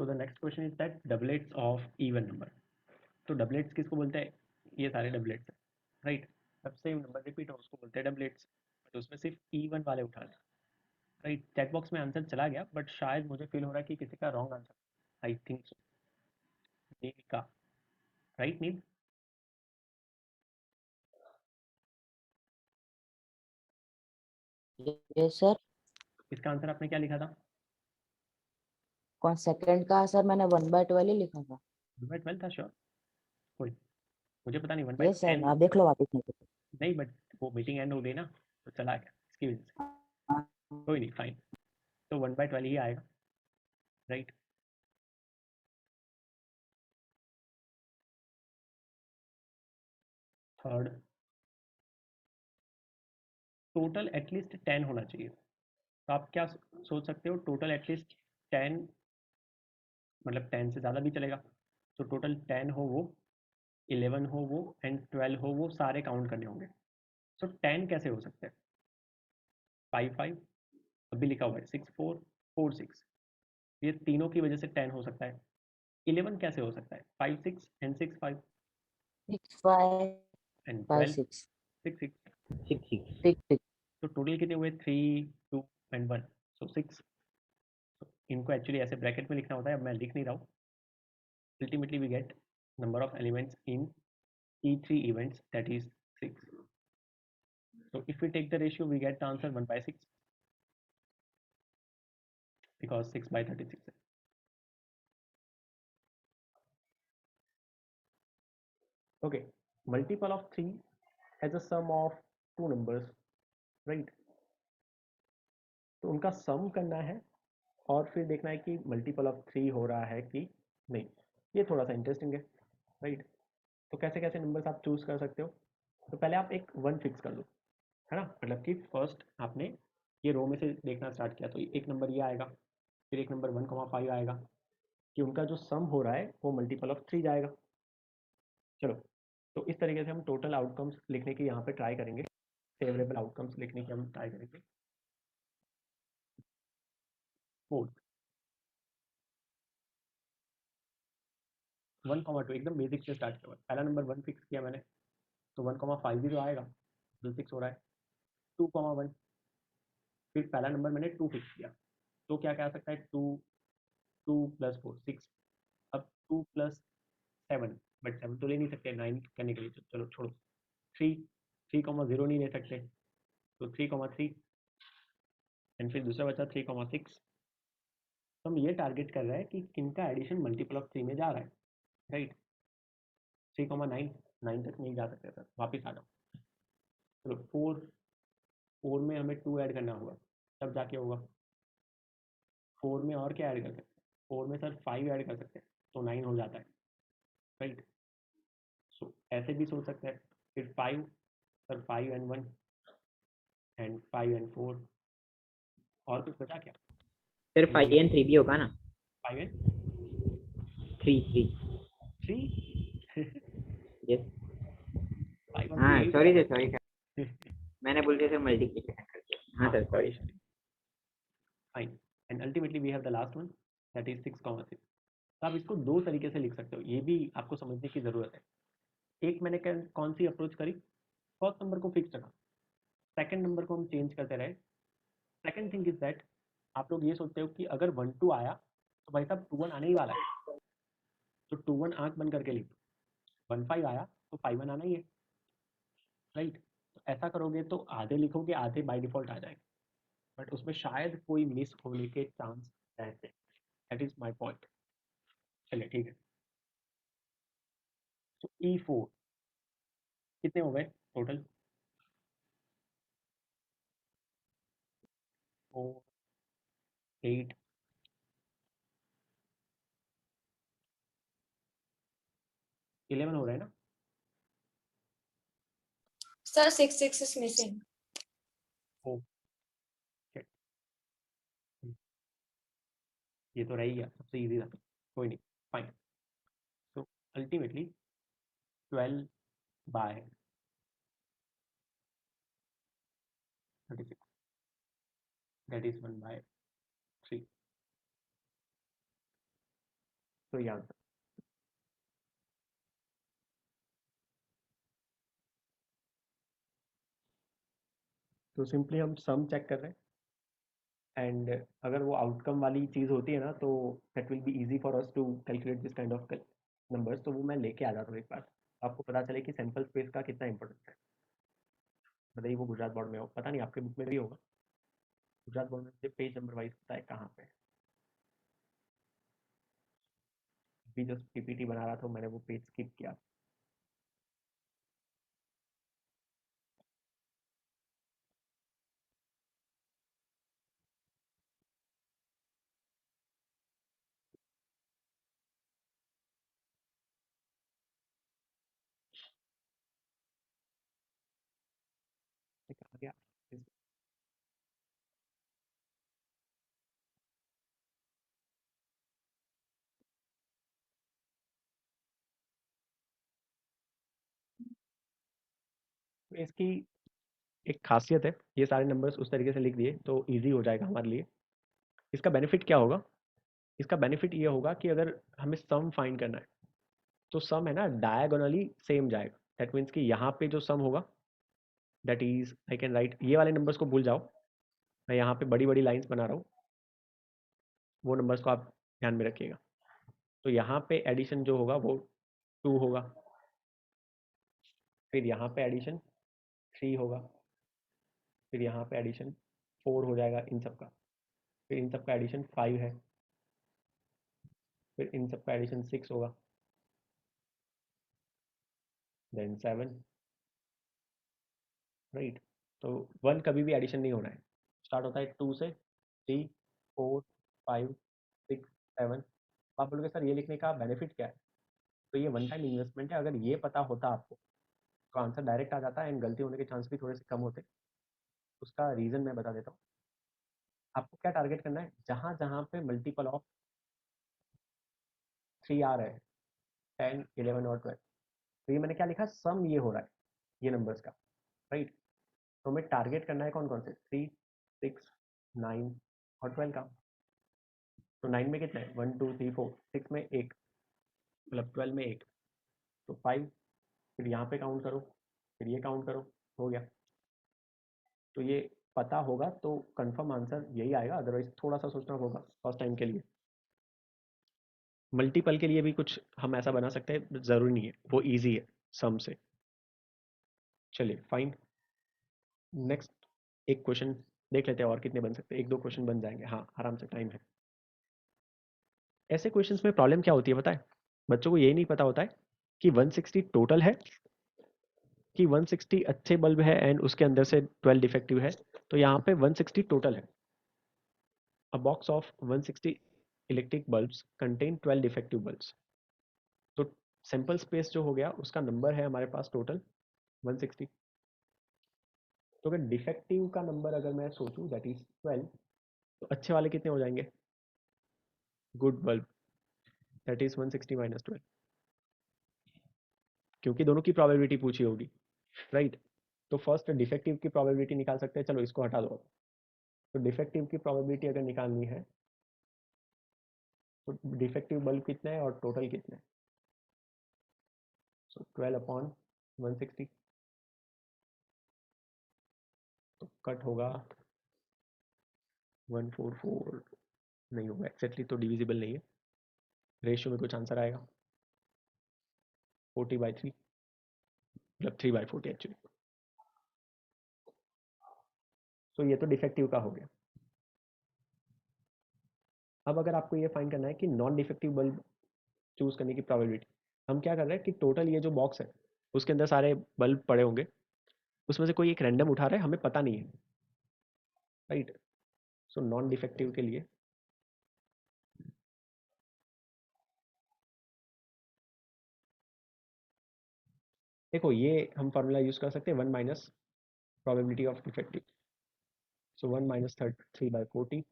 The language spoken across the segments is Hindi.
So the next question is that doublets of even number. तो doublets किसको बोलते हैं? ये सारे doublets हैं, right? अब सेम नंबर रिपीट हो उसको बोलते हैं doublets, तो उसमें सिर्फ even वाले उठा लें, राइट? चैट बॉक्स में आंसर चला गया, बट शायद मुझे फील हो रहा है कि किसी का wrong answer, I think so, Neel का, राइट नील? Yes sir. इसका आंसर आपने क्या लिखा था? कौन सेकंड का सर? मैंने 1/12 ही लिखा था। 1/12 था श्योर? कोई, मुझे पता नहीं, 1/10 यस सर, आप देख लो वापस नहीं तो। नहीं, बट वो मीटिंग एंड हो गई ना, तो चला गया इसकी वजह से। कोई नहीं, फाइन, तो 1/12 ही आएगा, राइट? थर्ड, टोटल एटलीस्ट 10 होना चाहिए, तो आप क्या सोच सकते हो? टोटल एटलीस्ट 10, मतलब 10 से ज़्यादा भी चलेगा, तो टोटल 10 हो वो, 11 हो वो, एंड 12 हो वो, सारे काउंट करने होंगे। सो 10 कैसे हो सकते हैं? 5 5 अभी लिखा हुआ है, 6 4 4 6, ये तीनों की वजह से 10 हो सकता है। 11 कैसे हो सकता है? 5 6 एंड 6 5 6 5 एंड 5 12 6 6 6, 6 6। तो टोटल कितने हुए? 3 2 एंड 1, सो 6। इनको एक्चुअली ऐसे ब्रैकेट में लिखना होता है, अब मैं लिख नहीं रहा हूँ। Ultimately we get number of elements in E3 events, that is 6. So if we take the ratio, we get the answer 1/6, because 6/36. Okay, multiple of 3 has a sum of two numbers, right? तो उनका सम करना है और फिर देखना है कि मल्टीपल ऑफ 3 हो रहा है कि नहीं। ये थोड़ा सा इंटरेस्टिंग है, राइट? तो कैसे कैसे नंबर्स आप चूज कर सकते हो? तो पहले आप एक 1 फिक्स कर लो, है ना? मतलब कि फर्स्ट आपने ये रो में से देखना स्टार्ट किया, तो एक नंबर ये आएगा, फिर एक नंबर 1,5 आएगा, कि उनका जो सम हो रहा है वो मल्टीपल ऑफ 3 जाएगा। चलो, तो इस तरीके से हम टोटल आउटकम्स लिखने की यहाँ पे ट्राई करेंगे, फेवरेबल आउटकम्स लिखने की हम ट्राई करेंगे। फोर्थ, 1,2 एकदम बेसिक से स्टार्ट किया। पहला नंबर 1 फिक्स किया मैंने, तो 1,5 भी तो आएगा, जो 6 हो रहा है। 2,1, फिर पहला नंबर मैंने 2 फिक्स किया, तो क्या क्या आ सकता है? 2 2 + 4 6, अब 2 + 7, बट 7 तो ले नहीं सकते 9 करने के लिए, तो चलो छोड़ो। 3 3,0 नहीं ले सकते, तो 3,3, एंड फिर दूसरा बचा 3,6। तो हम ये टारगेट कर रहे हैं कि किनका एडिशन मल्टीपल ऑफ 3 में जा रहा है, राइट? 3,9, 9 तक नहीं जा सकते सर, वापस आ जाओ। चलो 4 में हमें 2 ऐड करना होगा, तब जाके होगा। 4 में और क्या ऐड कर सकते हैं? 4 में सर 5 ऐड कर सकते हैं, तो 9 हो जाता है, राइट? सो ऐसे भी सोच सकते हैं। फिर 5, सर 5 एंड 1 एंड 5 एंड 4, और कुछ बचा क्या? सर 5 and 3 भी होगा ना? 5 एंड 3 3 यस। 5 और 3 हाँ यही तो सॉरी है। सर, मैंने बोल दिया सर मल्टीप्लिकेशन कर दिया। हाँ sir sorry. Fine, and ultimately we have the last one, that is 6,6। तो आप इसको दो तरीके से लिख सकते हो, ये भी आपको समझने की ज़रूरत है। एक मैंने कौन सी अप्रोच करी? फर्स्ट नंबर को फिक्स रखा, सेकंड नंबर को हम चेंज करते रहे। सेकंड थिंग इज दैट, आप लोग ये सोचते हो कि अगर 1 2 आया तो भाई साहब 2 1 आने ही वाला है, तो 2 1 आंख बंद करके लिख दो। 1 5 आया तो 5 1 आना ही है, राइट? तो ऐसा करोगे तो आधे लिखोगे, आधे बाय डिफॉल्ट आ जाएंगे, बट उसमें शायद कोई मिस होने के चांस रहते हैं। That is my point. चलिए ठीक है, तो E4 कितने हो गए टोटल? 4 8 11 हो रहे हैं ना? Sir, 6 is missing. ओके, ये तो रह ही गया, सबसे इजी था, कोई नहीं, फाइन। तो अल्टीमेटली 12/36, दैट इज 1/3। तो ये आंसर। तो सिंपली हम सम चेक कर रहे हैं, एंड अगर वो आउटकम वाली चीज़ होती है ना, तो that will be easy for us to calculate this kind of numbers. तो वो मैं लेके आ जाता हूँ एक बार, आपको पता चले कि सैम्पल स्पेस का कितना इंपॉर्टेंस है। बताइए वो गुजरात बोर्ड में हो, पता नहीं आपके बुक में भी होगा। गुजरात बोर्ड में मुझे पेज नंबर वाइज पता है कहाँ पे है। अभी जस्ट पीपीटी बना रहा था, मैंने वो पेज स्किप किया। कहाँ गया? तो इसकी एक खासियत है, ये सारे नंबर्स उस तरीके से लिख दिए तो इजी हो जाएगा हमारे लिए। इसका बेनिफिट क्या होगा? इसका बेनिफिट ये होगा कि अगर हमें सम फाइंड करना है, तो सम है ना डायगोनली सेम जाएगा। दैट मीन्स कि यहाँ पे जो सम होगा, that is I can write, ये वाले नंबर्स को भूल जाओ, मैं यहाँ पे बड़ी बड़ी लाइंस बना रहा हूँ, वो नंबर्स को आप ध्यान में रखिएगा। तो यहाँ पे एडिशन जो होगा वो 2 होगा, फिर यहाँ पे एडिशन 3 होगा, फिर यहाँ पे एडिशन 4 हो जाएगा इन सब का, फिर इन सब का एडिशन 5 है, फिर इन सब का एडिशन 6 होगा, देन 7, राइट। तो 1 कभी भी एडिशन नहीं होना है, स्टार्ट होता है 2 से, 3, 4, 5, 6, 7। आप बोलोगे सर ये लिखने का बेनिफिट क्या है? तो ये वन टाइम इन्वेस्टमेंट है, अगर ये पता होता आपको तो आंसर डायरेक्ट आ जाता है एंड गलती होने के चांस भी थोड़े से कम होते। उसका रीज़न मैं बता देता हूँ। आपको क्या टारगेट करना है, जहाँ जहाँ पे मल्टीपल ऑफ 3 आ रहे हैं, 10, 11 और 12, तो ये मैंने क्या लिखा, सम ये हो रहा है ये नंबर्स का, राइट। तो हमें टारगेट करना है कौन कौन से, 3, 6, 9 और 12 का। तो 9 में कितना है, 1, 2, 3, 4, 6 में 1, मतलब 12 में 1, तो 5, फिर यहाँ पे काउंट करो, फिर ये काउंट करो, हो गया। तो ये पता होगा तो कंफर्म आंसर यही आएगा, अदरवाइज थोड़ा सा सोचना होगा फर्स्ट टाइम के लिए। मल्टीपल के लिए भी कुछ हम ऐसा बना सकते हैं, ज़रूरी नहीं है, वो इजी है सम से। चलिए फाइन, नेक्स्ट एक क्वेश्चन देख लेते हैं, और कितने बन सकते हैं, 1-2 क्वेश्चन बन जाएंगे, हाँ आराम से टाइम है। ऐसे क्वेश्चंस में प्रॉब्लम क्या होती है पता है, बच्चों को यही नहीं पता होता है कि 160 टोटल है कि 160 अच्छे बल्ब है एंड उसके अंदर से 12 डिफेक्टिव है। तो यहाँ पे 160 टोटल है। अ box of 160 electric bulbs contain 12 defective bulbs. तो सैंपल स्पेस जो हो गया उसका नंबर है हमारे पास टोटल 160। तो अगर डिफेक्टिव का नंबर अगर मैं सोचूं दैट इज 12, तो अच्छे वाले कितने हो जाएंगे, good bulb, that is 160 minus 12, क्योंकि दोनों की प्रोबेबिलिटी पूछी होगी, राइट। तो फर्स्ट डिफेक्टिव की प्रोबेबिलिटी निकाल सकते हैं, चलो इसको हटा दो। तो डिफेक्टिव की प्रोबेबिलिटी अगर निकालनी है तो डिफेक्टिव बल्ब कितने हैं और टोटल कितने हैं, सो 12/160, तो कट होगा 144, नहीं होगा एक्जैक्टली, तो डिविजिबल नहीं है, रेशियो में कुछ आंसर आएगा 40/3, मतलब 3/40 एक्चुअली। तो ये तो डिफेक्टिव का हो गया। अब अगर आपको ये फाइंड करना है कि नॉन डिफेक्टिव बल्ब चूज करने की प्रोबेबिलिटी, हम क्या कर रहे हैं कि टोटल ये जो बॉक्स है उसके अंदर सारे बल्ब पड़े होंगे, उसमें से कोई एक रैंडम उठा रहा है, हमें पता नहीं है, राइट। सो नॉन डिफेक्टिव के लिए देखो ये हम फॉर्मूला यूज कर सकते हैं, 1 minus probability of defective, so 1 minus 3/40,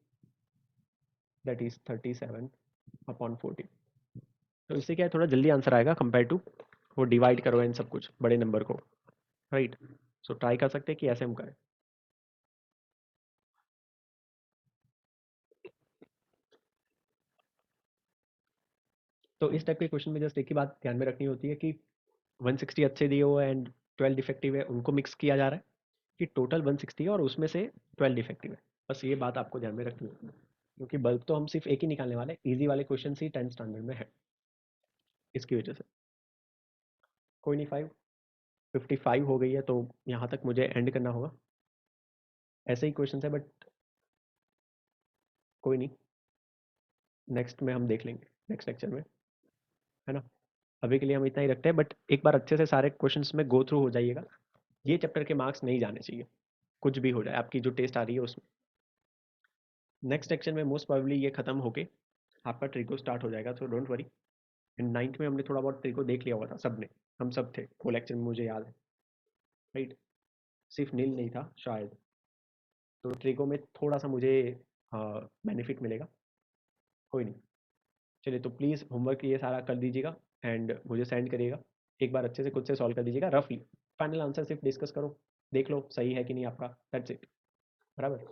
that is 37/40। तो इससे क्या है, थोड़ा जल्दी आंसर आएगा कंपेयर टू वो डिवाइड करो इन सब कुछ बड़े नंबर को, राइट। सो ट्राई कर सकते हैं कि ऐसे हम करें। तो इस टाइप के क्वेश्चन में जस्ट एक ही बात ध्यान में रखनी होती है कि 160 अच्छे दिए हुए एंड 12 डिफेक्टिव है, उनको मिक्स किया जा रहा है कि टोटल 160 है और उसमें से 12 डिफेक्टिव है। बस ये बात आपको ध्यान में रखनी होती है, क्योंकि बल्ब तो हम सिर्फ एक ही निकालने वाले हैं, ईजी वाले क्वेश्चन ही 10th स्टैंडर्ड में है, इसकी वजह से। कोई नहीं, 55 हो गई है तो यहाँ तक मुझे एंड करना होगा। ऐसे ही क्वेश्चन है बट कोई नहीं, नेक्स्ट में हम देख लेंगे, नेक्स्ट लेक्चर में, है ना। अभी के लिए हम इतना ही रखते हैं, बट एक बार अच्छे से सारे क्वेश्चंस में गो थ्रू हो जाइएगा। ये चैप्टर के मार्क्स नहीं जाने चाहिए, कुछ भी हो जाए आपकी जो टेस्ट आ रही है उसमें। नेक्स्ट लेक्चर में मोस्ट प्रोबेबली ये खत्म होके आपका ट्रिको स्टार्ट हो जाएगा, तो डोंट वरी। एंड 9th में हमने थोड़ा बहुत ट्रिको देख लिया हुआ था, सब ने, हम सब थे वो लेक्चर में, मुझे याद है, राइट। सिर्फ नील नहीं था शायद, तो ट्रिको में थोड़ा सा मुझे बेनिफिट मिलेगा। कोई नहीं, चलिए, तो प्लीज़ होमवर्क ये सारा कर दीजिएगा एंड मुझे सेंड करिएगा। एक बार अच्छे से खुद से सॉल्व कर दीजिएगा रफली, फाइनल आंसर सिर्फ डिस्कस करो, देख लो सही है कि नहीं आपका, दैट्स इट, बराबर।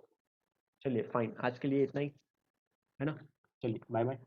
चलिए फाइन, आज के लिए इतना ही, है ना। चलिए बाय बाय।